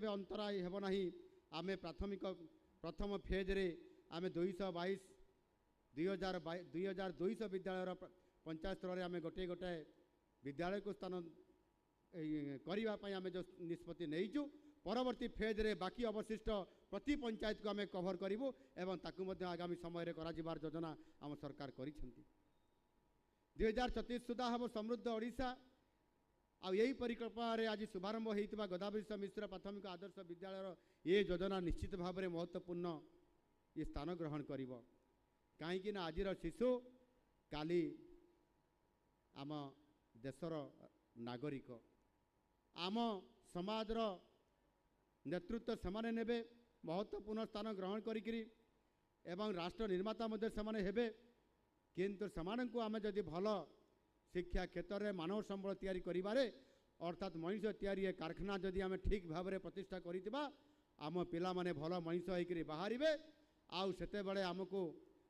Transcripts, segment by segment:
अंतराय हेब नाही। आमे प्राथमिक प्रथम फेज्रे आमे 222 2200 विद्यालय पंचायत स्तर में आम गोटे गोटे विद्यालय को स्थान करने आम जो निष्पत्ति नहींचु परवर्ती फेज्रे बाकी अवशिष्ट प्रति पंचायत को आम कभर करूँ एवं ताकू आगामी समय कर योजना आम सरकार कर 2034 सुधा हम समृद्ध ओडिशा आ यही परिकल्पना आज शुभारंभ होता गदावरीश मिश्र प्राथमिक आदर्श विद्यालय ये योजना निश्चित भाव में महत्वपूर्ण ये स्थान ग्रहण कर कहीं आज शिशु काली आम देशर नागरिक आम समाजर नेतृत्व से नेबे महत्वपूर्ण स्थान ग्रहण करी एवं राष्ट्र निर्माता मध्य से हेबे किंतु समानंकु आमे जदि भल शिक्षा क्षेत्र में मानव संबल तैयारी करिबारे अर्थात मनुष्य तैयारी कारखाना जदि आमे ठीक भाव में प्रतिष्ठा करितिबा आम पिला माने भल मनुष्य होइकरी बाहरिबे आउ सेते बेले आमको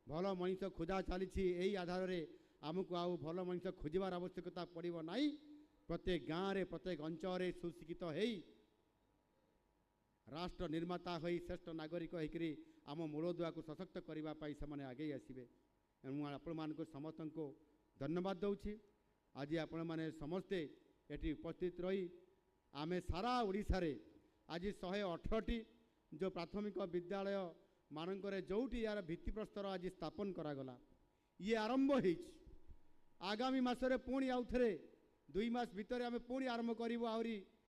भल मनुष्य खोजा चली यही आधार रे आमको आउ भल मनुष्य खोजार आवश्यकता पड़ो ना। प्रत्येक गाँव में प्रत्येक अंचल सुशिक्षित हो राष्ट्र निर्माता हो श्रेष्ठ नागरिक होकर आम मूलदुआ को सशक्त करने से आगे आसवे। आपण समस्त को धन्यवाद दूची। आज आपण मैंने समस्ते ये उपस्थित रही आमे सारा ओडिशा रे आज 118टी जो प्राथमिक विद्यालय मानकर जोटी यार भित्तिप्रस्तर आज स्थापन करागला ये आरंभ हो आगामी मासरे पुणी आउ थे 2 मास भितर आम पुणी आरंभ करूँ आहरी